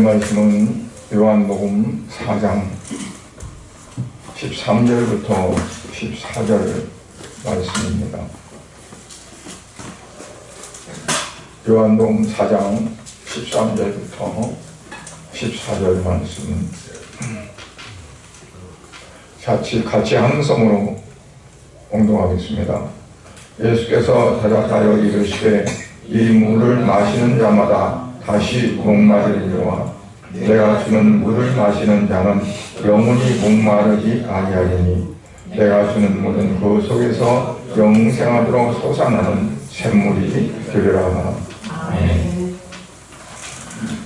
말씀은 요한복음 4장 13절부터 14절 말씀입니다. 요한복음 4장 13절부터 14절 말씀 같이 함성으로 봉독하겠습니다. 예수께서 대답하여 이르시되 이 물을 마시는 자마다 다시 목마르리로와 내가 주는 물을 마시는 자는 영원히 목마르지 아니하리니 내가 주는 물은 그 속에서 영생하도록 솟아나는 샘물이 되리라. 아멘.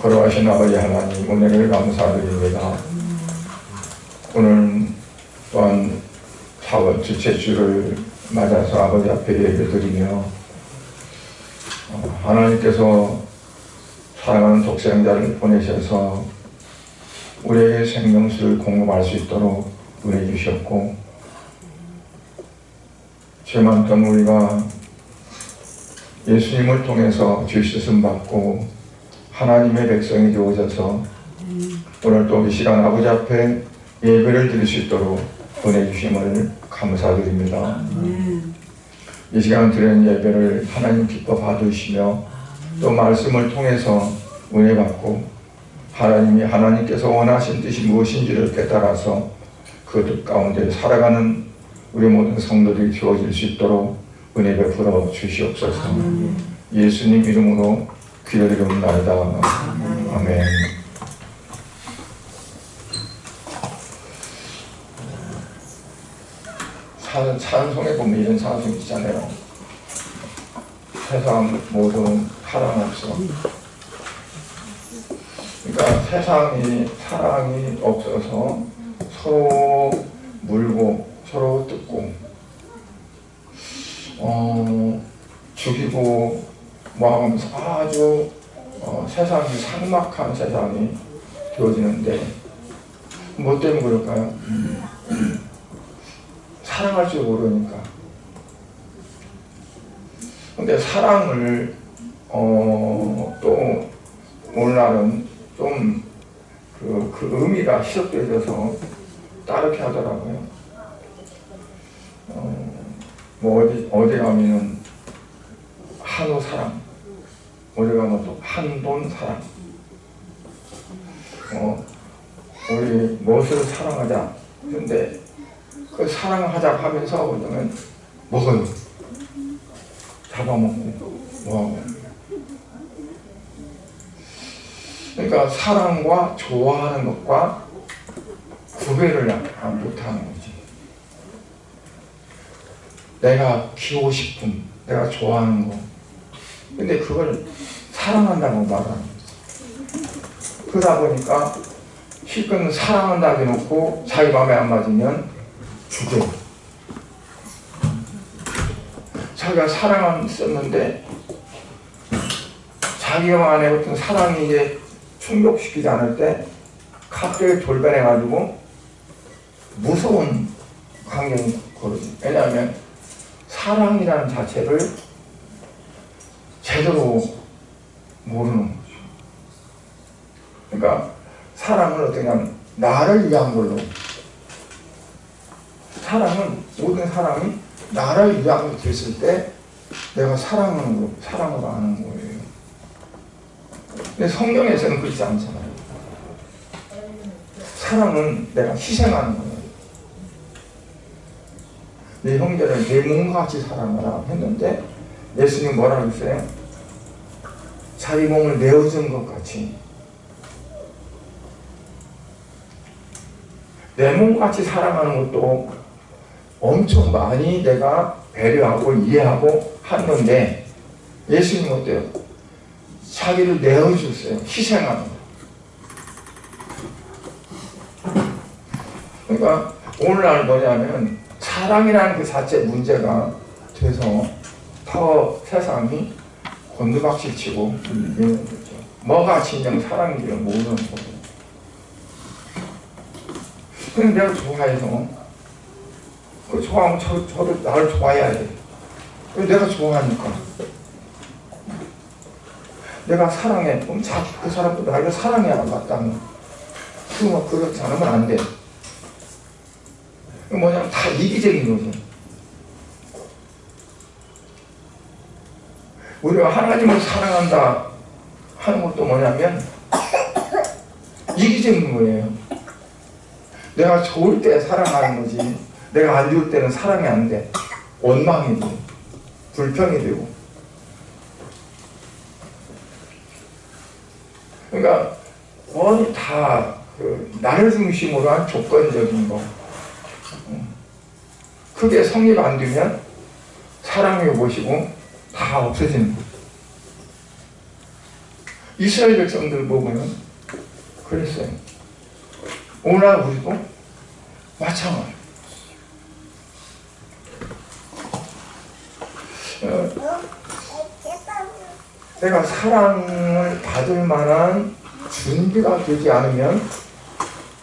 걸어가신 아버지 하나님, 은혜를 감사드립니다. 오늘 또한 4월 주째 주를 맞아서 아버지 앞에 예배드리며 하나님께서 사랑하는 독생자를 보내셔서 우리에게 생명수를 공급할 수 있도록 은혜 주셨고, 죄 많던 우리가 예수님을 통해서 죄 씻음 받고 하나님의 백성이 되어져서 오늘 또 이 시간 아버지 앞에 예배를 드릴 수 있도록 은혜 주심을 감사드립니다. 이 시간 드리는 예배를 하나님 기뻐 받으시며 또 말씀을 통해서 은혜 받고 하나님께서 원하신 뜻이 무엇인지를 깨달아서 그 뜻 가운데 살아가는 우리 모든 성도들이 되어질 수 있도록 은혜 베풀어 주시옵소서. 예수님 이름으로 기도드리옵나이다. 아멘. 찬송에 보면 이런 찬송 있잖아요. 세상 모든 사랑 없어. 그러니까 세상이 사랑이 없어서 서로 물고 서로 뜯고 죽이고 뭐 하면서 아주 세상이 삭막한 세상이 되어지는데 뭐 때문에 그럴까요? 사랑할 줄 모르니까. 근데 사랑을 또 오늘날은 좀 그 의미가 희석되어서 따르게 하더라고요. 뭐 어디 가면은 한우 사랑, 어디 가면 또 한돈 사랑. 우리 무엇을 사랑하자. 근데 그 사랑하자 하면서 보면 먹어요. 잡아먹고 뭐하고. 그러니까 사랑과 좋아하는 것과 구별을 못하는 거지. 내가 키우고 싶은, 내가 좋아하는 거. 근데 그걸 사랑한다고 말하는 거지. 그러다 보니까 실컷 사랑한다고 해놓고 자기 마음에 안 맞으면 죽여. 자기가 사랑했었는데 자기 안에 어떤 사랑이 이제 충족시키지 않을 때 갑자기 돌변해가지고 무서운 광경이 거든요. 왜냐하면 사랑이라는 자체를 제대로 모르는 거죠. 그러니까 사랑은 어떻게 하면 나를 위한 걸로, 사랑은 모든 사람이 나를 위한 게 됐을 때 내가 사랑하는 거, 사랑을 하는 거예요. 근데 성경에서는 그렇지 않잖아요. 사랑은 내가 희생하는 거예요. 내 형제를 내 몸과 같이 사랑하라 했는데 예수님 뭐라고 했어요? 자기 몸을 내어준 것 같이 내 몸같이 사랑하는 것도 엄청 많이 내가 배려하고 이해하고 하는데 예수님 어때요? 자기를 내어줬어요. 희생하는 거. 그러니까 오늘날 뭐냐면 사랑이라는 그 자체 문제가 돼서 더 세상이 곤두박질 치고 이러는 거죠. 뭐가 진정 사랑인지를 모르는 거죠. 그런데 내가 좋아해서 그 좋아하면 저도 나를 좋아해야 돼. 내가 좋아하니까. 내가 사랑해. 그럼 자꾸 그 사람도 나를 사랑해야 맞다면. 그거 그렇지 않으면 안 돼. 뭐냐면 다 이기적인 거죠. 우리가 하나님을 사랑한다 하는 것도 뭐냐면 이기적인 거예요. 내가 좋을 때 사랑하는 거지, 내가 안 좋을 때는 사랑이 안 돼. 원망이 되고 불평이 되고. 그러니까 거의 다 나를 중심으로 한 조건적인 거. 그게 성립 안 되면 사랑해 보시고 다 없어지는 거예요. 이스라엘 백성들 보고는 그랬어요. 오늘 우리도 마찬가지. 내가 사랑을 받을 만한 준비가 되지 않으면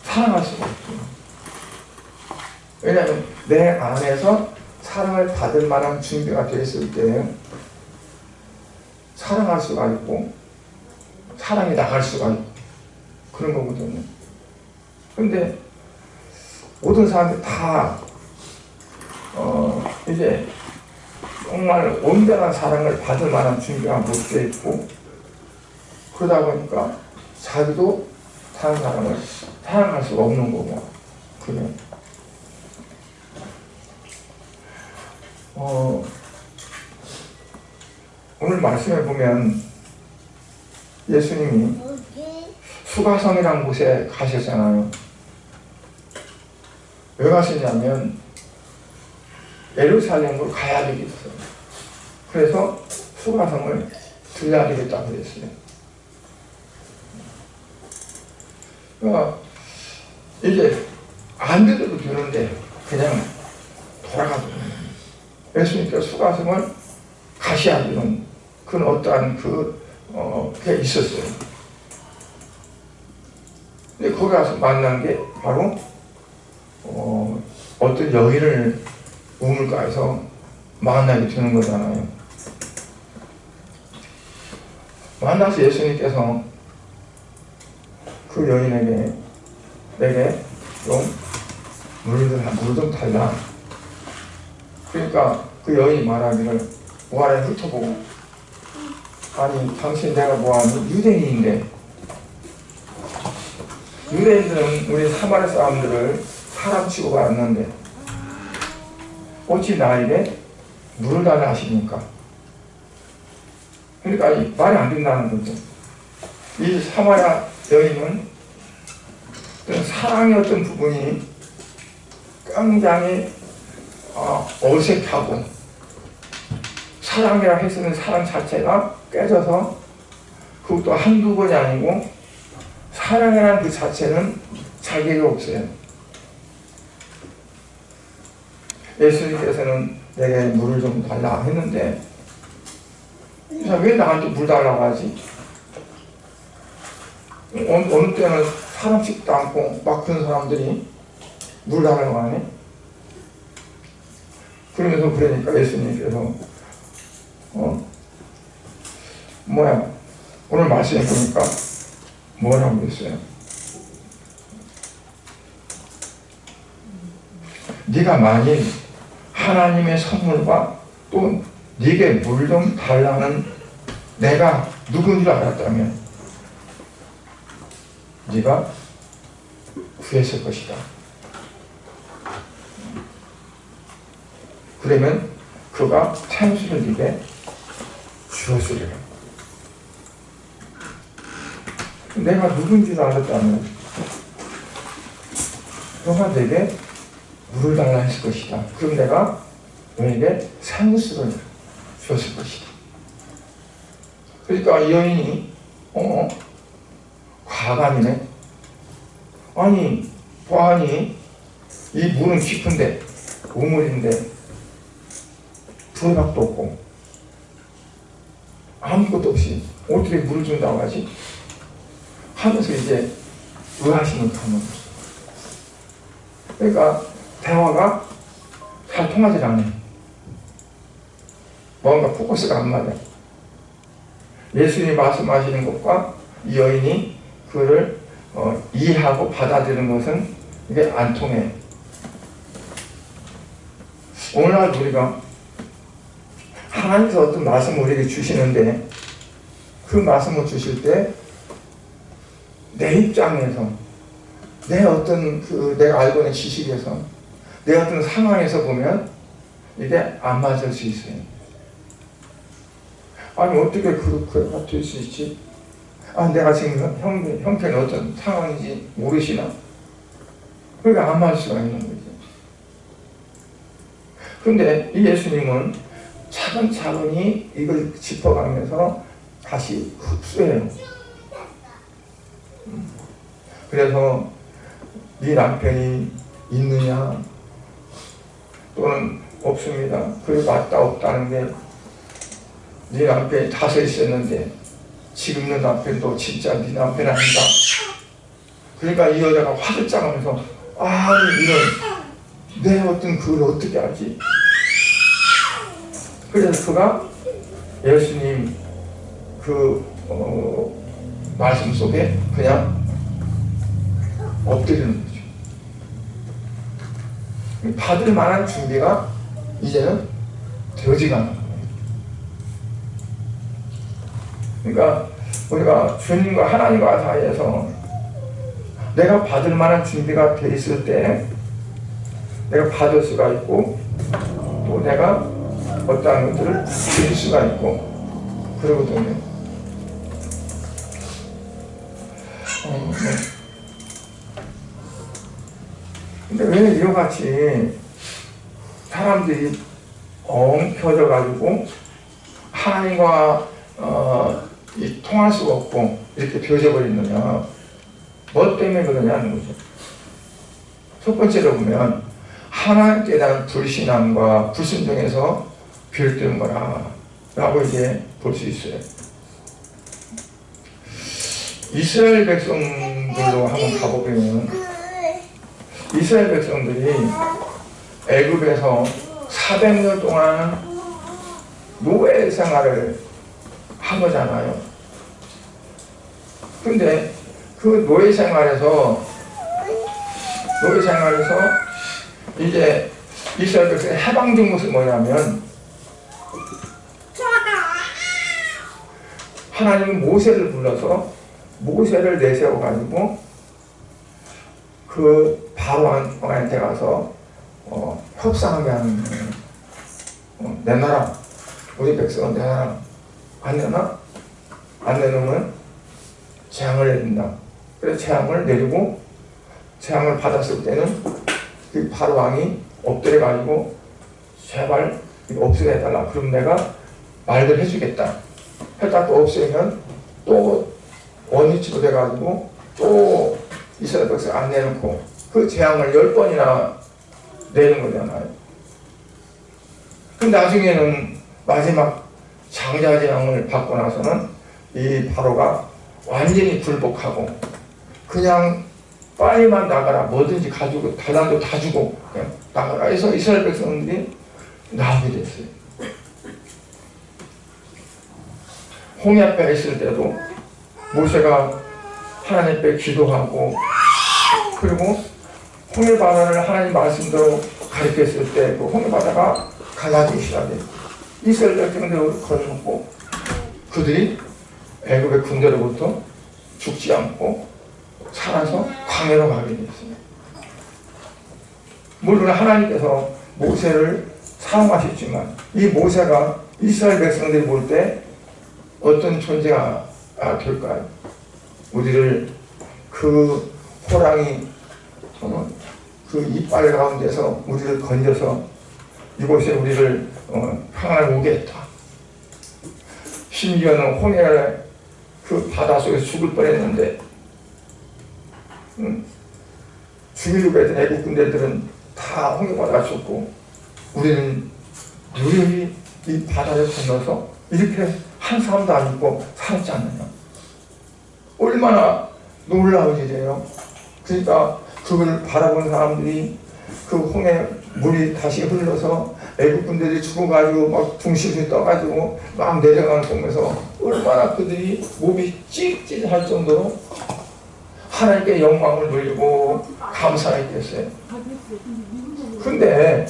사랑할 수가 없어요. 왜냐하면 내 안에서 사랑을 받을 만한 준비가 됐을 때 사랑할 수가 있고 사랑이 나갈 수가 있고 그런 거거든요. 그런데 모든 사람들이 다 이제 정말 온전한 사랑을 받을 만한 준비가 못 돼 있고, 그러다 보니까 자기도 다른 사람을 사랑할 수가 없는 거고. 그래. 오늘 말씀에 보면 예수님이 수가성이라는 곳에 가셨잖아요. 왜 가셨냐면 예루살렘으로 가야 되겠어요. 그래서 수가성을 들려야 되겠다고 그랬어요. 그러니까 이제 안 들어도 되는데 그냥 돌아가도 예수님께서 수가성을 가셔야 되는 그런 어떠한 그게 있었어요. 근데 거기 가서 만난 게 바로 어떤 여인을 우물가에서 만나게 되는 거잖아요. 만나서 예수님께서 그 여인에게 내게 좀 물 좀 달라. 그러니까 그 여인이 말하기를 무아래 훑어보고, 아니 당신 내가 뭐하니? 유대인인데. 유대인들은 우리 사마리아 사람들을 사람 취급을 않는데 어찌 나에게 물을 달라 하십니까? 그러니까 말이 안 된다는 거죠. 이 사마리아 여인은 어떤 사랑의 어떤 부분이 굉장히 어색하고, 사랑이라 했으면 사랑 자체가 깨져서, 그것도 한두 번이 아니고 사랑이라는 그 자체는 자격이 없어요. 예수님께서는 내게 물을 좀 달라 했는데 왜 나한테 물 달라고 하지? 어느 때는 사람 씩도 않고 막 그런 사람들이 물 달라고 하네? 그러니까 예수님께서 오늘 말씀해 보니까 뭐라고 했어요? 네가 만일 하나님의 선물과 또 네게 물 좀 달라는 내가 누군 줄 알았다면 네가 구했을 것이다. 그러면 그가 생수를 네게 주었으리라. 내가 누군지 알았다면 너가 내게 물을 달라 했을 것이다. 그럼 내가 너에게 생수를 주었을 것이다. 그러니까 이 여인이 과감이네. 아니 보아하니 이 물은 깊은데 우물인데 들어박도 없고 아무것도 없이 어떻게 물을 준다고 하지? 하면서 이제 의아심을 갖는 거죠. 그러니까 대화가 잘 통하지 않아요. 뭔가 포커스가 안 맞아. 예수님이 말씀하시는 것과 이 여인이 그를 이해하고 받아들이는 것은 이게 안 통해. 오늘날 우리가 하나님께서 어떤 말씀을 우리에게 주시는데 그 말씀을 주실 때 내 입장에서 내 어떤 내가 알고 있는 지식에서 내 어떤 상황에서 보면 이게 안 맞을 수 있어요. 아니 어떻게 그렇게 될 수 있지? 내가 지금 형편이 어떤 상황인지 모르시나? 그러니까 안 맞을 수가 있는 거죠. 그런데 이 예수님은 차근차근히 이걸 짚어가면서 다시 흡수해요. 그래서 네 남편이 있느냐 또는 없습니다. 그게 맞다 없다는 게 네 남편이 5 있었는데 지금 있는 남편도 진짜 네 남편 아니다. 그러니까 이 여자가 화를 짜가면서 이런 내 어떤 그걸 어떻게 알지? 그래서 그가 예수님 말씀 속에 그냥 엎드리는 거죠. 받을 만한 준비가 이제는 되어지가 않는 거예요. 그러니까 우리가 주님과 하나님과 사이에서 내가 받을 만한 준비가 돼 있을 때 내가 받을 수가 있고 또 내가 어떠한 것들을 드릴 수가 있고 그러거든요. 근데 왜 이와 같이 사람들이 엉켜져 가지고 하나님과 통할 수가 없고 이렇게 되어져 버리느냐? 뭐 때문에 그러냐는 거죠. 첫 번째로 보면 하나님께 대한 불신앙과 불순종에서 비롯된 거라 라고 이제 볼 수 있어요. 이스라엘 백성들로 한번 가보면 이스라엘 백성들이 애굽에서 400년 동안 노예 생활을 한 거잖아요. 근데 그 노예 생활에서 이제 이스라엘 백성의 해방된 것은 뭐냐면 하나님은 모세를 불러서 모세를 내세워 가지고 그 바로한테 가서 협상하게 하는 거예요. 내놔라. 우리 백성은 내놔라. 안 내놔? 안 내놓으면 재앙을 내린다. 그래서 재앙을 내리고 재앙을 받았을 때는 그 바로왕이 엎드려 가지고 제발 이거 없애게 해달라. 그럼 내가 말들 해주겠다. 했다 또 없애면 또 원위치로 돼가지고 또 이스라엘 백성 안 내놓고 그 재앙을 10번이나 내는 거잖아요. 근데 나중에는 마지막 장자 재앙을 받고 나서는 이 바로가 완전히 굴복하고 그냥 빨리만 나가라. 뭐든지 가지고 달란도 다 주고 그냥 나가라 해서 이스라엘 백성들이 나오게 됐어요. 홍해 앞에 있을 때도 모세가 하나님 앞에 기도하고 그리고 홍해 바다를 하나님 말씀대로 가리켰을 때 그 홍해 바다가 갈라지기 시작해. 이스라엘 백성들을 건넜고 그들이 애굽의 군대로부터 죽지 않고 살아서 광야로 가게 됐어요. 물론 하나님께서 모세를 사용하셨지만 이 모세가 이스라엘 백성들이 볼 때 어떤 존재가 될까요? 우리를 그 호랑이 그 이빨 가운데서 우리를 건져서 이곳에 우리를 평안을 오게 했다. 심지어는 홍해 그 바다 속에서 죽을 뻔했는데 죽이려고 했던 애국 군대들은 다 홍해 바다가 죽고 우리는 누리이 이 바다를 건너서 이렇게 한 사람도 안 죽고 살았지 않느냐. 얼마나 놀라운 일이에요. 그러니까 그걸 바라본 사람들이 그 홍해 물이 다시 흘러서 애국 군대들이 죽어가지고 막 둥실둥실 떠가지고 막 내려가는 거 보면서 얼마나 그들이 몸이 찌릿찌릿할 정도로 하나님께 영광을 돌리고 감사했겠어요. 근데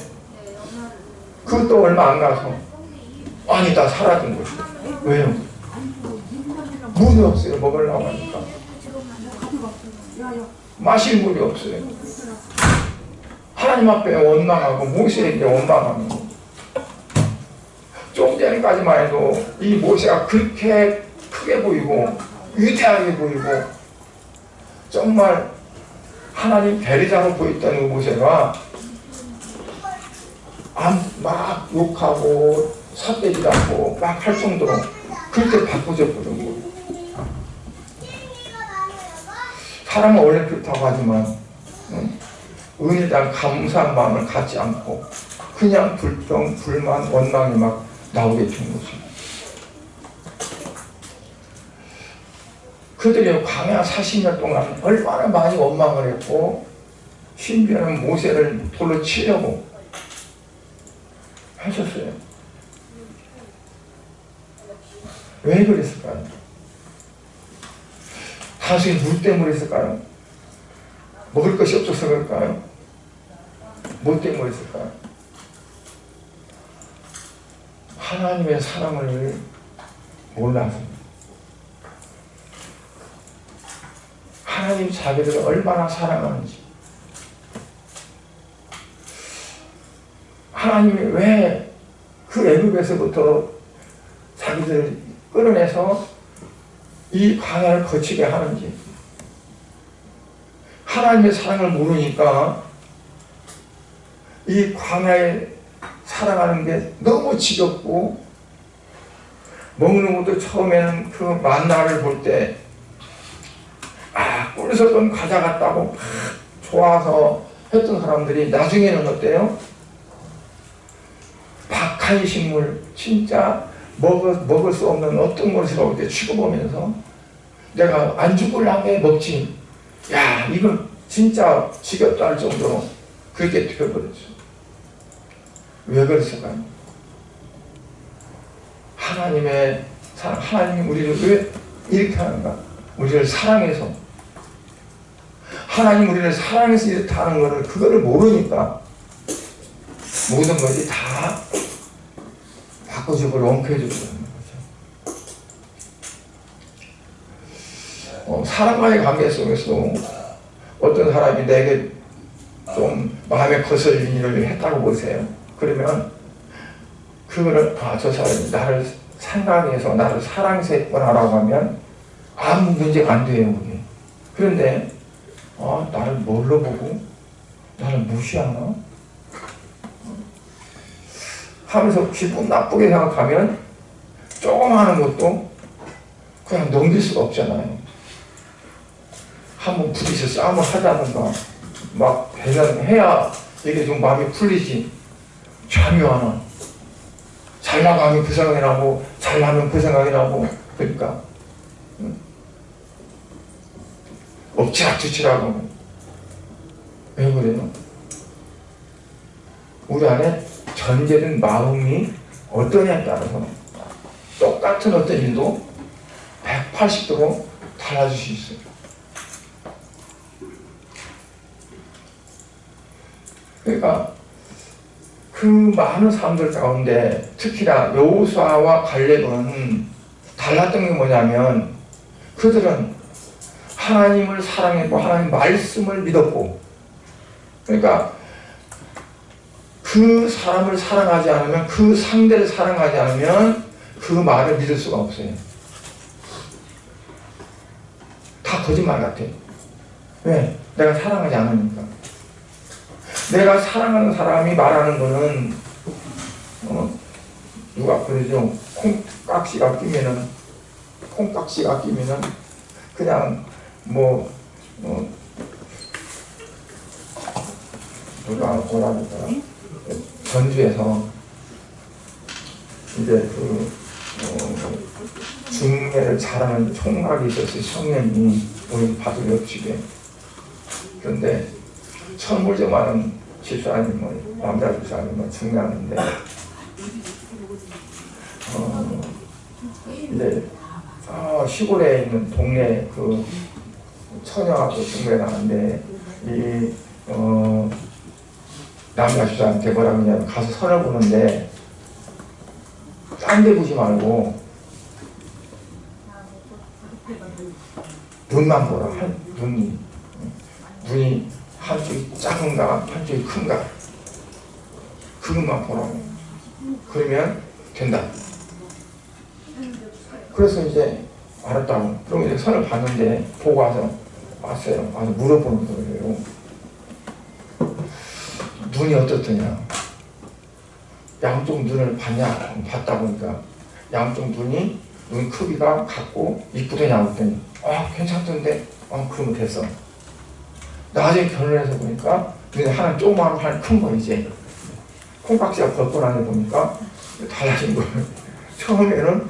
그것도 얼마 안 가서 아니 다 사라진 거죠. 왜요? 물이 없어요. 먹으려고 하니까 마실 물이 없어요. 하나님 앞에 원망하고 모세에게 원망하는 거. 좀 전까지만 해도 이 모세가 그렇게 크게 보이고 위대하게 보이고 정말 하나님 대리자로 보였던 그 모세가 막 욕하고 삿대질하고 막 할 정도로 그렇게 바꾸어졌거든 거예요. 사람은 원래 그렇다고 하지만 은혜에 대한 감사한 마음을 갖지 않고 그냥 불평, 불만, 원망이 막 나오게 된 거죠. 그들이 광야 40년 동안 얼마나 많이 원망을 했고 심지어는 모세를 돌로 치려고 하셨어요. 왜 그랬을까요? 단순히 물 때문에 했을까요? 먹을 것이 없어서 그럴까요? 뭐 때문에 했을까요? 하나님의 사랑을 몰라서, 하나님 자기를 얼마나 사랑하는지, 하나님이 왜 그 애굽에서부터 자기들을 끌어내서 이 광야를 거치게 하는지, 하나님의 사랑을 모르니까 이 광야에 살아가는 게 너무 지겹고, 먹는 것도 처음에는 그 만나를 볼 때 꿀 섞은 과자 같다고 막 좋아서 했던 사람들이 나중에는 어때요? 박한 식물, 진짜 먹을 수 없는 어떤 것이라고 이렇게 취급하면서 내가 안 죽을라면 먹지, 야 이건 진짜 지겹다 할 정도로 그렇게 되어버렸죠. 왜 그랬을까요? 하나님의 사랑, 하나님이 우리를 왜 이렇게 하는가? 우리를 사랑해서, 하나님 우리를 사랑해서 이렇게 하는 거를, 그거를 모르니까 모든 것이 다 바꿔주고 엉켜주고 그러는 거죠. 사람과의 관계 속에서 어떤 사람이 내게 좀 마음에 거슬리는 일을 했다고 보세요. 그러면 그거를 저 사람이 나를 생각해서 나를 사랑해서 했구나라고 하면 아무 문제가 안 돼요. 그게. 그런데 나를 뭘로 보고 나를 무시하나? 하면서 기분 나쁘게 생각하면 조금 하는 것도 그냥 넘길 수가 없잖아요. 한번 부딪혀 싸움을 하자든가 막 대면해야 이게 좀 마음이 풀리지. 참여하나. 잘 나가면 그 생각이 나고 잘 나면 그 생각이 나고, 그러니까 엎치락뒤치락하고. 왜 그래요? 우리 안에 전제된 마음이 어떠냐에 따라서 똑같은 어떤 일도 180도로 달라질 수 있어요. 그러니까 그 많은 사람들 가운데 특히나 여호수아와 갈렙은 달랐던 게 뭐냐면, 그들은 하나님을 사랑했고 하나님 말씀을 믿었고, 그러니까 그 사람을 사랑하지 않으면, 그 상대를 사랑하지 않으면 그 말을 믿을 수가 없어요. 다 거짓말 같아요. 왜? 내가 사랑하지 않으니까. 내가 사랑하는 사람이 말하는 거는 누가 그러죠? 콩깍지가 끼면은 그냥 누가 뭐라 그럴까요? 전주에서 이제 중매를 잘하는 총각이 있었어요. 청년이 우리 바둑 옆집에. 그런데 천불 좀 하는 집사님은, 남자 집사님은 중요한데, 이제, 시골에 있는 동네 그 처녀하고 중매나는데, 남자 집사한테 뭐라 그러냐면, 가서 선을 보는데, 딴 데 보지 말고, 눈만 보라. 눈이 한쪽이 작은가 한쪽이 큰가 그것만 보라고. 그러면 된다. 그래서 이제 알았다고. 그럼 이제 선을 봤는데 보고 왔어요. 와서 물어보는 거예요. 눈이 어떻더냐. 양쪽 눈을 봤다 보니까 양쪽 눈 크기가 같고 이쁘더냐 그랬더니 괜찮던데 그러면 됐어. 나중에 결혼해서 보니까 눈이 하나 조그마한 하나 큰 거 이제 콩깍지가 벗고 나서 보니까 달라진 거예요. 처음에는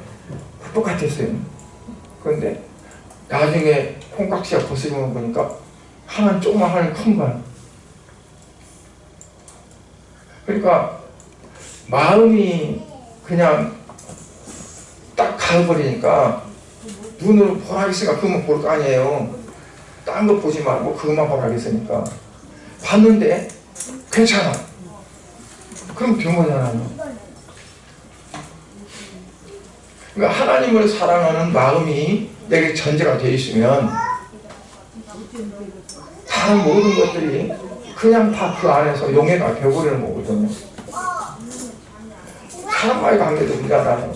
똑같았어요. 그런데 나중에 콩깍지가 벗어지고 보니까 하나 조그마한 하나 큰 거야. 그러니까 마음이 그냥 딱 가버리니까 눈으로 보라겠으니까 그것만 볼 거 아니에요. 딴 거 보지 말고 그것만 보라겠으니까 봤는데 괜찮아. 그럼 된 거잖아요. 그러니까 하나님을 사랑하는 마음이 내게 전제가 되어 있으면 다른 모든 것들이 그냥 다 그 안에서 용해가 되어버리는 거거든요. 사람과의 관계도 문제잖아요.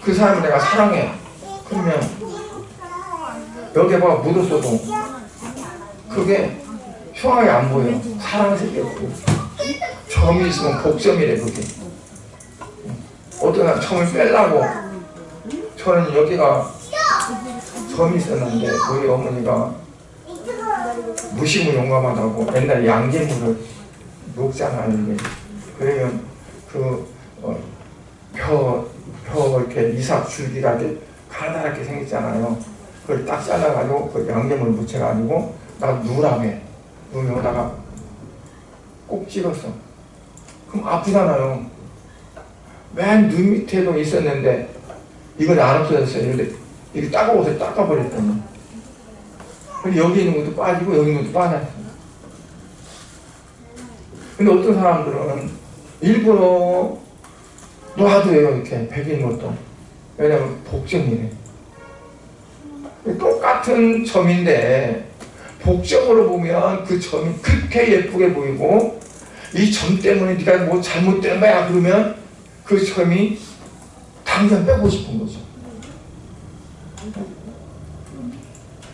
그 사람을 내가 사랑해. 그러면 여기에 봐 묻었어도 그게 흉하게 안 보여. 사랑을 생겼고 점이 있으면 복점이래 그게. 어떤 사람 점을 빼려고 저는 여기가 점이 있었는데 우리 어머니가 무심을 용감하다고 옛날에 양갱물을 녹잖아요. 그러면 벼 이렇게 이삭 줄기가 이렇게 가다랗게 생겼잖아요. 그걸 딱 잘라가지고 그 양념을 묻혀가지고 나 누라매 누면다가 꼭 찍었어. 그럼 아프잖아요. 맨 눈 밑에도 있었는데 이건 안 없어졌어요. 근데 이렇게 따가워서 닦아버렸더니 여기 있는 것도 빠지고 여기 있는 것도 빠졌어요. 근데 어떤 사람들은 일부러 놔둬요. 이렇게 베긴 것도. 왜냐면 복점이래. 똑같은 점인데 복점으로 보면 그 점이 그렇게 예쁘게 보이고 이 점 때문에 네가 뭐 잘못된 거야 그러면 그 점이 당장 빼고 싶은 거죠.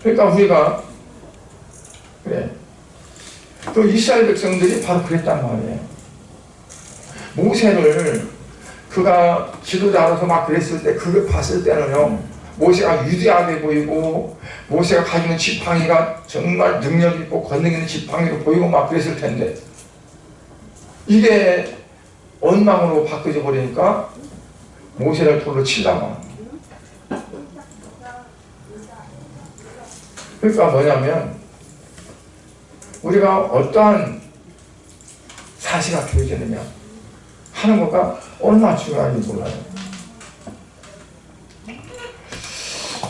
그러니까 우리가 그래. 또 이스라엘 백성들이 바로 그랬단 말이에요. 모세를 그가 지도자로서 막 그랬을 때 그걸 봤을 때는요, 모세가 위대하게 보이고 모세가 가지는 지팡이가 정말 능력 있고 권능 있는 지팡이로 보이고 막 그랬을 텐데 이게 원망으로 바뀌어 버리니까 모세를 돌로 치려고. 그러니까 뭐냐면 우리가 어떠한 사실가 보여지느냐 하는 것과 얼마나 중요한지 몰라요.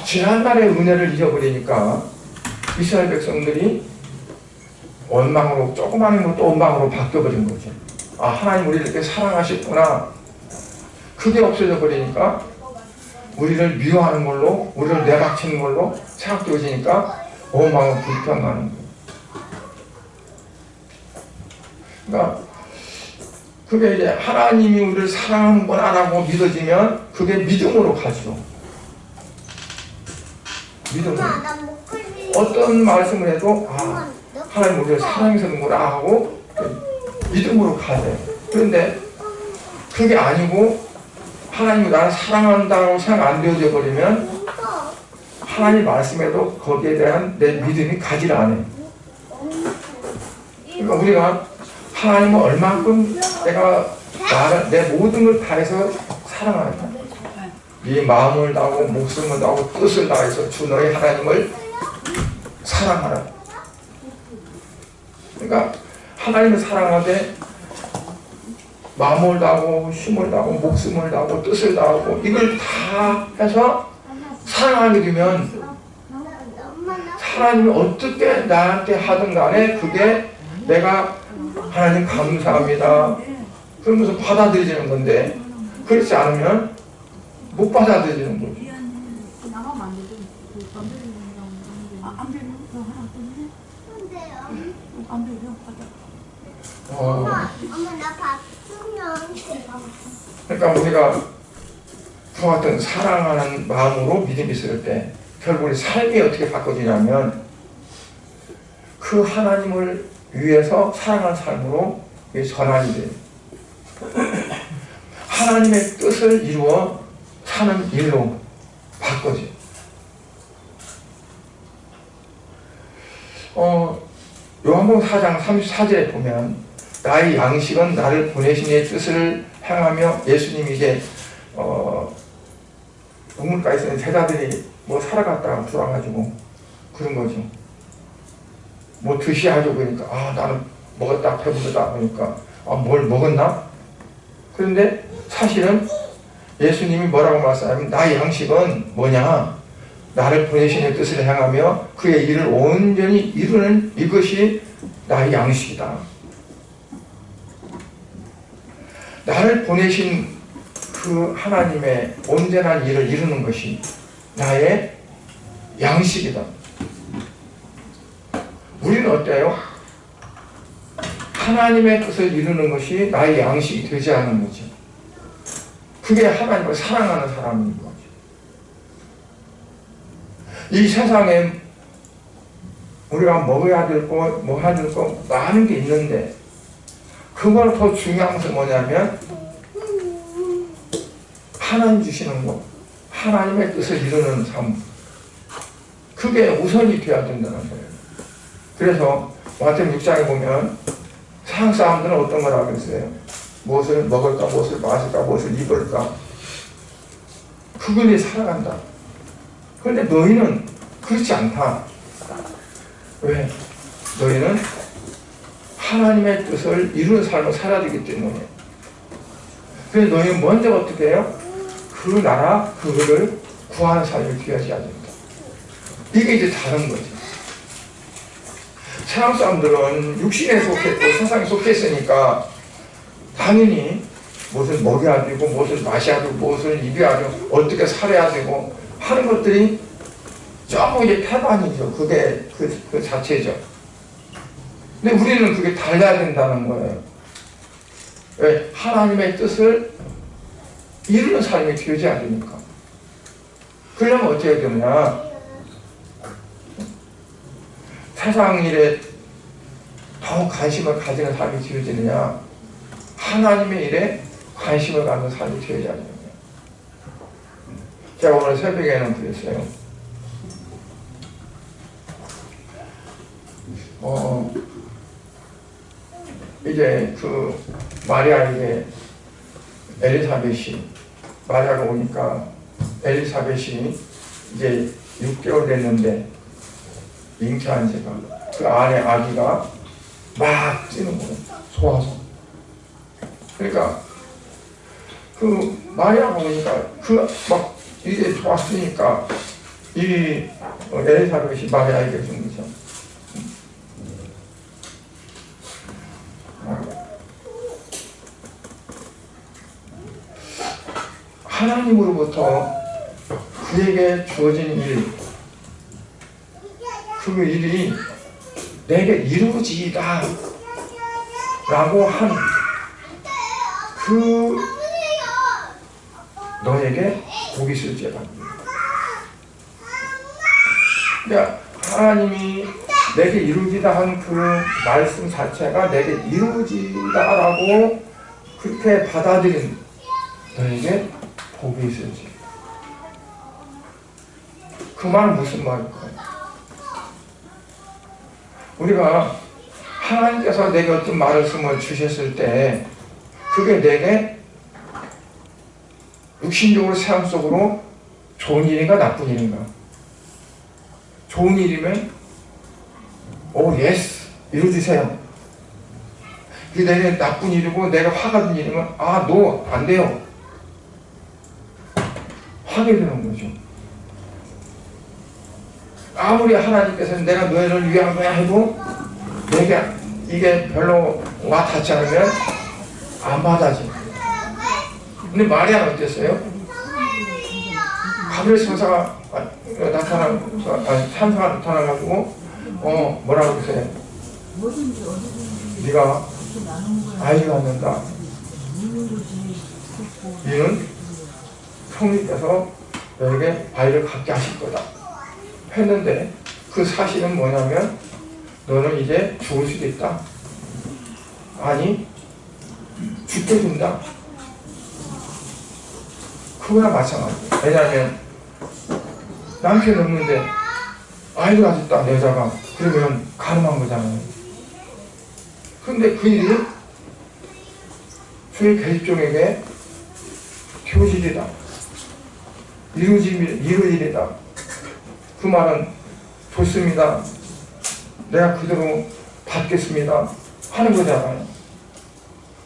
지난날의 은혜를 잊어버리니까 이스라엘 백성들이 원망으로 조그마한 것도 원망으로 바뀌어버린 거죠. 하나님 우리를 이렇게 사랑하셨구나. 그게 없어져 버리니까 우리를 미워하는 걸로, 우리를 내박치는 걸로 생각되어지니까 원망은 불평하는 거예요. 그러니까 그게 이제 하나님이 우리를 사랑하는구나라고 믿어지면 그게 믿음으로 가죠. 믿음으로. 어떤 말씀을 해도 하나님 우리를 사랑해서는구나 하고 믿음으로 가야 돼요. 그런데 그게 아니고 하나님이 나를 사랑한다고 생각 안 되어져 버리면 하나님 말씀에도 거기에 대한 내 믿음이 가지를 않아요. 그러니까 우리가 하나님은 얼만큼 내 모든 걸 다해서 사랑하는가. 네 마음을 다하고 목숨을 다하고 뜻을 다해서 주 너의 하나님을 사랑하라. 그러니까 하나님을 사랑하되 마음을 다하고 힘을 다하고 목숨을 다하고 뜻을 다하고 이걸 다 해서 사랑하게 되면 하나님이 어떻게 나한테 하든 간에 그게 내가 하나님 감사합니다 그러면서 받아들이는 건데 그렇지 않으면 못 받아들이는 거죠. 그러니까 우리가 그와 같은 사랑하는 마음으로 믿음이 있을 때 결국 우리 삶이 어떻게 바꿔지냐면 그 하나님을 위해서 사랑하는 삶으로 전환이 돼요. 하나님의 뜻을 이루어 사는 일로 바꿔져요. 요한복음 4장 34절에 보면 나의 양식은 나를 보내신 이의 뜻을 행하며 예수님이 이제 동물가에서 있는 제자들이 뭐 살아갔다가 돌아가지고 그런 거죠. 뭐 드시하죠. 그러니까 나는 먹었다 배부르다 보니까 뭘 먹었나? 그런데 사실은 예수님이 뭐라고 말씀하냐면 나의 양식은 뭐냐? 나를 보내신 이의 뜻을 행하며 그의 일을 온전히 이루는 이것이 나의 양식이다. 나를 보내신 그 하나님의 온전한 일을 이루는 것이 나의 양식이다. 우리는 어때요? 하나님의 뜻을 이루는 것이 나의 양식이 되지 않는 거죠. 그게 하나님을 사랑하는 사람인 거죠. 이 세상에 우리가 먹어야 될 거, 뭐 해야 될 거 많은 게 있는데 그걸 더 중요한 것은 뭐냐면 하나님 주시는 것, 하나님의 뜻을 이루는 삶, 그게 우선이 되어야 된다는 거예요. 그래서 마태복음 6장에 보면 세상 사람들은 어떤 거라고 그랬어요? 무엇을 먹을까, 무엇을 마실까, 무엇을 입을까, 그걸로 살아간다. 그런데 너희는 그렇지 않다. 왜? 너희는 하나님의 뜻을 이루는 삶을 살아야 되기 때문에. 그래서 너희는 먼저 어떻게 해요? 그 나라, 그거를 구하는 삶을 귀하지 않는다. 이게 이제 다른 거죠. 세상 사람들은 육신에 속했고 세상에 속했으니까 당연히 무엇을 먹여야 되고 무엇을 마셔야 되고 무엇을 입어야 되고 어떻게 살아야 되고 하는 것들이 전부 이제 태반이죠. 그게 그 자체죠. 근데 우리는 그게 달라야 된다는 거예요. 왜? 하나님의 뜻을 이루는 삶이 되지 않으니까. 그러려면 어떻게 되느냐? 세상 일에 더 관심을 가지는 삶이 되어지느냐? 하나님의 일에 관심을 갖는 삶이 되어지 않느냐? 제가 오늘 새벽에는 그랬어요. 이제 그 마리아에게 엘리사벳이 마리아가 오니까 엘리사벳이 이제 6개월 됐는데 잉태한 지가 그 안에 아기가 막 뛰는 거예요. 소아서. 그러니까 그 마리아가 오니까 그 막 이게 좋았으니까 이 엘리사벳이 마리아에게 준 거죠. 하나님으로부터 그에게 주어진 일, 그 일이 내게 이루어지다 라고 한 그 너에게 복이 있을지어다. 그러니까 하나님이 내게 이루어지다 한 그 말씀 자체가 내게 이루어지다 라고 그렇게 받아들인 너에게 복이 있을지. 그 말은 무슨 말일까요? 우리가 하나님께서 내게 어떤 말씀을 주셨을 때 그게 내게 육신적으로 세상 속으로 좋은 일인가 나쁜 일인가? 좋은 일이면 오 예스 이루어주세요. 그게 내게 나쁜 일이고 내가 화가 든 일이면 너 안 돼요. 하게 되는 거죠. 아무리 하나님께서는 내가 너희를 위한 거야 해도 내게 이게 별로 와 닿지 않으면 안 받아져. 근데 마리아는 어땠어요? 가브리엘 천사가 산사가 나타나가지고 뭐라고 그랬어요? 네가 아이를 낳는다. 이는 성령께서 너에게 아이를 갖게 하실 거다 했는데, 그 사실은 뭐냐면 너는 이제 죽을 수도 있다. 아니, 죽게 된다. 그거나 마찬가지예요. 왜냐하면 남편 없는데 아이를 가졌다 여자가, 그러면 가능한 거잖아요. 근데 그 일이 주의 계집종에게 표질이다, 이루어지리다. 그 말은 좋습니다, 내가 그대로 받겠습니다 하는 거잖아요.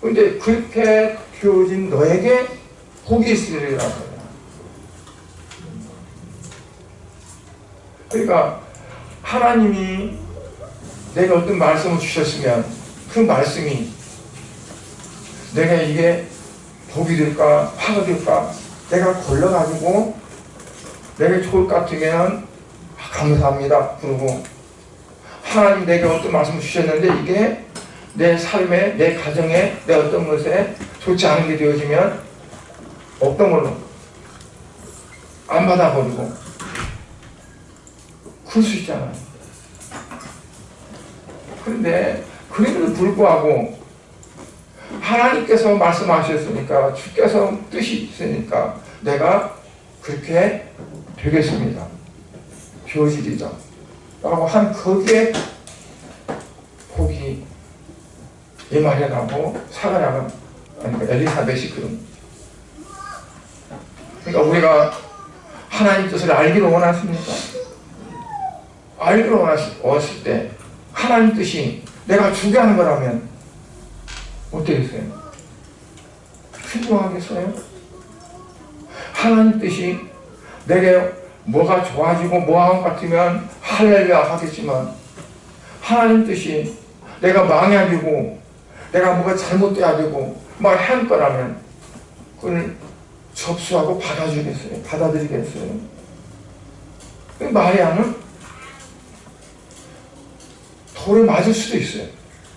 근데 그렇게 주어진 너에게 복이 있으리라고 해요. 그러니까 하나님이 내가 어떤 말씀을 주셨으면 그 말씀이 내가 이게 복이 될까 화가 될까 내가 골라가지고 내게 좋을 것 같으면 감사합니다 그러고, 하나님 내게 어떤 말씀을 주셨는데 이게 내 삶에, 내 가정에, 내 어떤 것에 좋지 않은 게 되어지면 없던 걸로 안 받아버리고 그럴 수 있잖아요. 그런데 그럼에도 불구하고 하나님께서 말씀하셨으니까, 주께서 뜻이 있으니까 내가 그렇게 되겠습니다, 주어지리다 라고 한 거기에 복이 이 마리아하고 사가랴가, 아니 엘리사벳이 그런. 그러니까 우리가 하나님 뜻을 알기를 원하십니까? 알기를 원하실 때 하나님 뜻이 내가 주게 하는 거라면 어떻겠어요? 순종하겠어요? 하나님 뜻이 내게 뭐가 좋아지고 뭐하는 것 같으면 할렐루야 하겠지만, 하나님 뜻이 내가 망해야 되고 내가 뭐가 잘못돼야 되고 막 할 거라면 그걸 접수하고 받아들이겠어요? 마리아는 돌에 맞을 수도 있어요.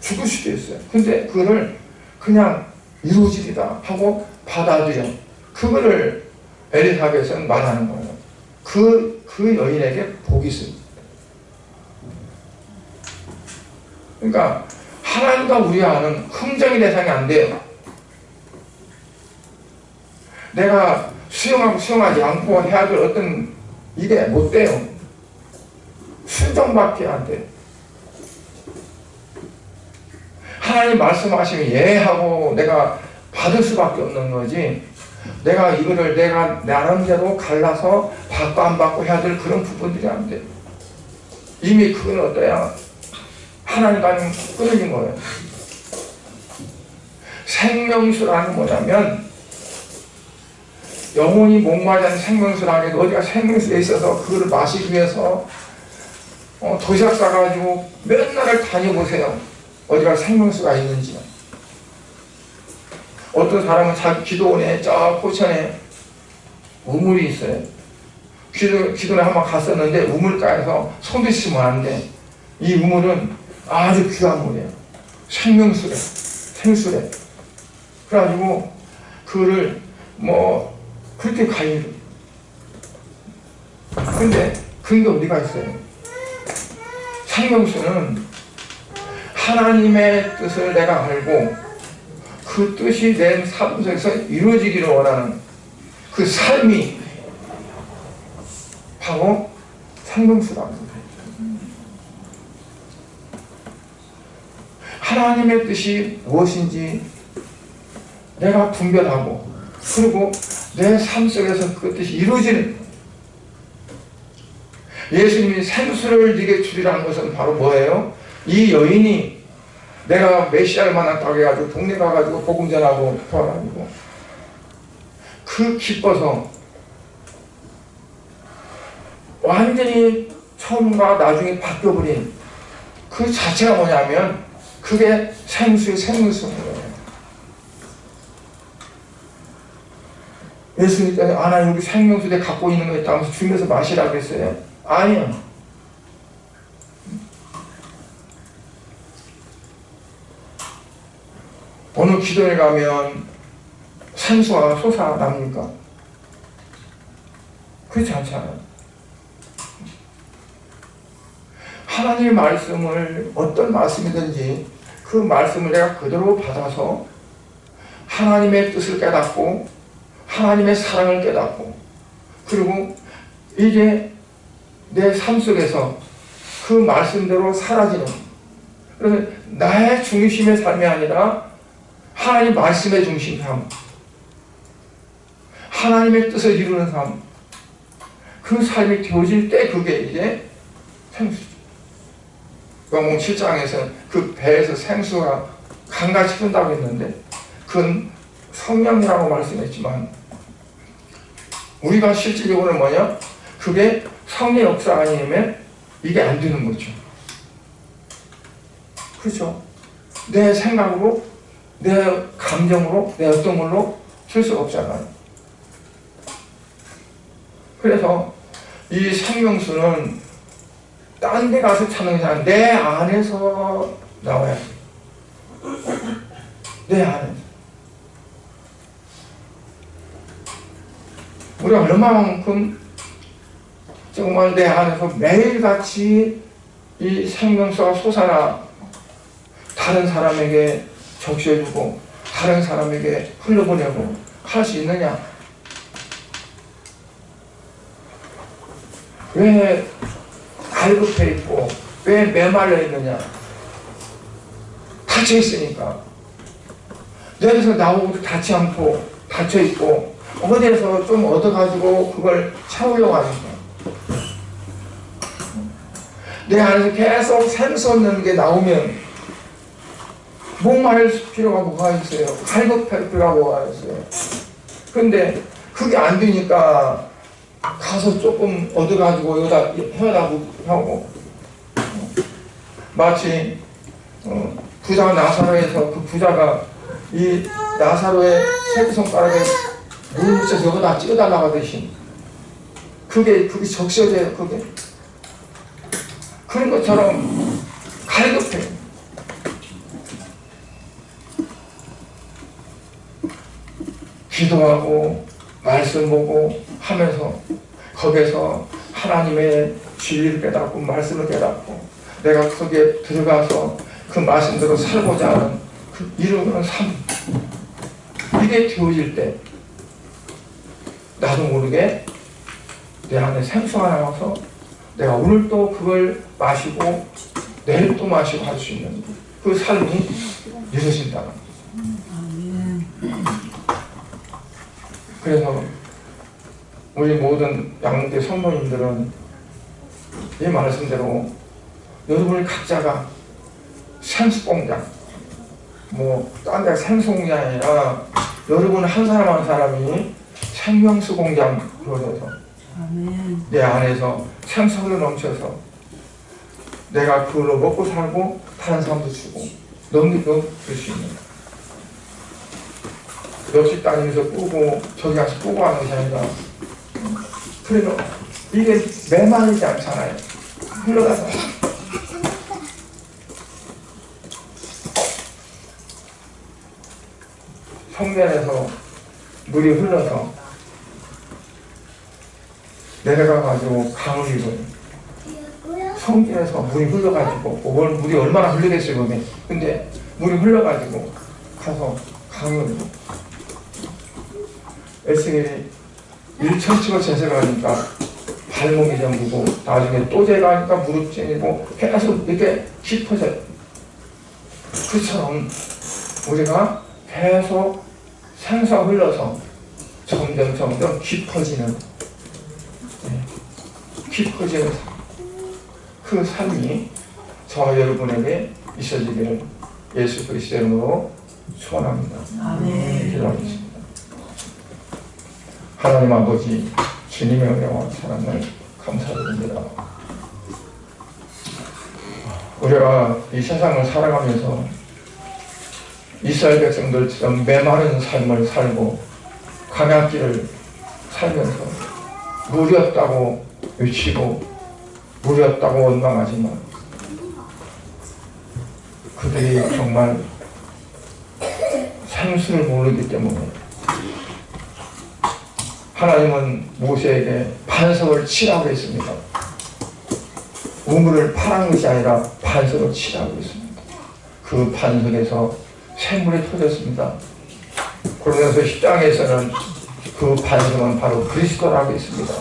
죽을 수도 있어요. 근데 그거를 그냥 이루어지리다 하고 받아들여. 그거를 엘리사벳은 말하는 거예요. 그 여인에게 복이 있습니다. 그러니까 하나님과 우리와는 흥정의 대상이 안 돼요. 내가 수용하고 수용하지 않고 해야 될 어떤 이게 못 돼요. 순종밖에 안 돼요. 하나님 말씀하시면 예 하고 내가 받을 수밖에 없는 거지, 내가 이거를 내가 나름대로 갈라서 받고 안 받고 해야 될 그런 부분들이 안 돼. 이미 그건 어때야? 하나님과는 끊어진 거예요. 생명수라는 뭐냐면 영혼이 목마르지 않는 생명수라는 게 어디가 생명수에 있어서 그거를 마시기 위해서 도시락 싸가지고 맨날 다녀보세요. 어디가 생명수가 있는지. 어떤 사람은 자기 기도원에 저 포천에 우물이 있어요. 기도원에 한번 갔었는데 우물가에서 손도 씻으면 안 돼. 이 우물은 아주 귀한 물이에요. 생명수래, 생수래. 그래가지고 그거를 그렇게 가요. 근데 그게 어디가 있어요? 생명수는 하나님의 뜻을 내가 알고 그 뜻이 내 삶 속에서 이루어지기를 원하는 그 삶이 바로 생명수라는 거예요. 하나님의 뜻이 무엇인지 내가 분별하고, 그리고 내 삶 속에서 그 뜻이 이루어지는 거예요. 예수님이 생수를 네게 주리라는 것은 바로 뭐예요? 이 여인이 내가 메시아를 만났다고 해가지고 동네 가가지고 복음 전하고 돌아다니고 그 기뻐서 완전히 처음과 나중에 바뀌어버린 그 자체가 뭐냐면 그게 생수의 생명수인 거예요. 예수님께서 나 여기 생명수 내 갖고 있는 거 있다면서 주면서 마시라고 했어요. 아니요. 어느 기도에 가면 생수가 솟아납니까? 그렇지 않잖아요. 하나님의 말씀을 어떤 말씀이든지 그 말씀을 내가 그대로 받아서 하나님의 뜻을 깨닫고 하나님의 사랑을 깨닫고 그리고 이제 내 삶 속에서 그 말씀대로 사라지는, 그래서 나의 중심의 삶이 아니라 하나님 말씀의 중심의 삶, 하나님의 뜻을 이루는 삶, 그 삶이 되어질 때 그게 이제 생수죠. 요한복음 7장에서는 그 배에서 생수가 강같이 흐른다고 했는데 그건 성령이라고 말씀했지만 우리가 실질적으로 뭐냐? 그게 성령 역사 아니면 이게 안 되는 거죠. 그렇죠? 내 생각으로, 내 감정으로, 내 어떤 걸로 쓸 수가 없잖아요. 그래서 이 생명수는 딴 데 가서 찾는 것이 아니라 내 안에서 나와야 돼. 내 안에. 우리가 얼마만큼 정말 내 안에서 매일같이 이 생명수가 솟아나 다른 사람에게 적셔주고 다른 사람에게 흘려보내고 할 수 있느냐? 왜 갈급해 있고 왜 메말라 있느냐? 닫혀 있으니까. 내에서 나오고도 닫지 않고 닫혀 있고 어디에서 좀 얻어가지고 그걸 채우려고 하는 거야. 내 안에서 계속 생수 없는 게 나오면 목마를 필요가 뭐가 있어요? 갈급할 필요가 뭐가 있어요? 근데 그게 안 되니까 가서 조금 얻어가지고 여기다 헤어다고 하고 마치 부자 나사로에서 그 부자가 이 나사로의 새끼손가락에 물 묻혀서 여기다 찍어달라고 하듯이 그게 적셔져요. 그게 그런 것처럼 갈급해. 기도하고 말씀 보고 하면서 거기에서 하나님의 진리를 깨닫고 말씀을 깨닫고 내가 거기에 들어가서 그 말씀대로 살고자 하는 그 이루는 삶, 이게 되어질 때 나도 모르게 내 안에 생수가 나와서 내가 오늘 또 그걸 마시고 내일 또 마시고 할 수 있는 그 삶이 이루어진다는 거죠. 그래서 우리 모든 양육대 성도님들은 이 말씀대로 여러분이 각자가 생수공장, 딴 데 생수공장이 아니라 여러분 한 사람 한 사람이 생명수공장으로 돼서 내 안에서 생수로 넘쳐서 내가 그걸로 먹고 살고 다른 사람도 주고 넘기도 줄 수 있는 거야. 옆집 다니면서 꾸고 저기 가서 꾸고 하는 것이 아니라 그래도 이게 메말리지 않잖아요. 흘러가서 성면에서 물이 흘러서 내려가가지고 강을 이루어요. 성전에서 물이 흘러가지고 물이 얼마나 흘리겠어요. 그러면 근데 물이 흘러가지고 가서 강을 이루어요. 에스겔이 1,000치고 제사를 하니까 발목이 잠기고 나중에 또 제가 하니까 무릎 찌고 계속 이렇게 깊어져요. 그처럼 우리가 계속 생수가 흘러서 점점 깊어지는 그 삶이 저와 여러분에게 있어지기를 예수 그리스도의 이름으로 축원합니다. 아멘. 기도하겠습니다. 하나님 아버지, 주님의 은혜와 사랑을 감사드립니다. 우리가 이 세상을 살아가면서 이스라엘 백성들처럼 메마른 삶을 살고 광야길을 살면서 물이 없다고 외치고 물이 없다고 원망하지만 그들이 정말 생수를 모르기 때문에 하나님은 모세에게 반석을 치라고 했습니다. 우물을 파란 것이 아니라 반석을 치라고 했습니다. 그 반석에서 샘물이 터졌습니다. 그러면서 10장에서는 그 반석은 바로 그리스도라고 했습니다.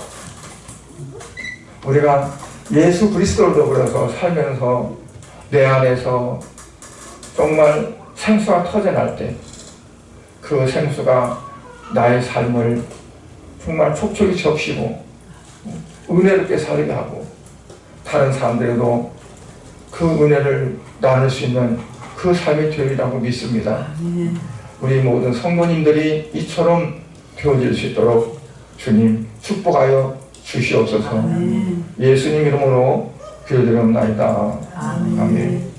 우리가 예수 그리스도를 더불어서 살면서 내 안에서 정말 생수가 터져날 때 그 생수가 나의 삶을 정말 촉촉히 적시고 은혜롭게 살게 하고 다른 사람들에도 그 은혜를 나눌 수 있는 그 삶이 되리라고 믿습니다. 우리 모든 성도님들이 이처럼 되어질 수 있도록 주님 축복하여 주시옵소서. 예수님 이름으로 기도드립니다. 아멘.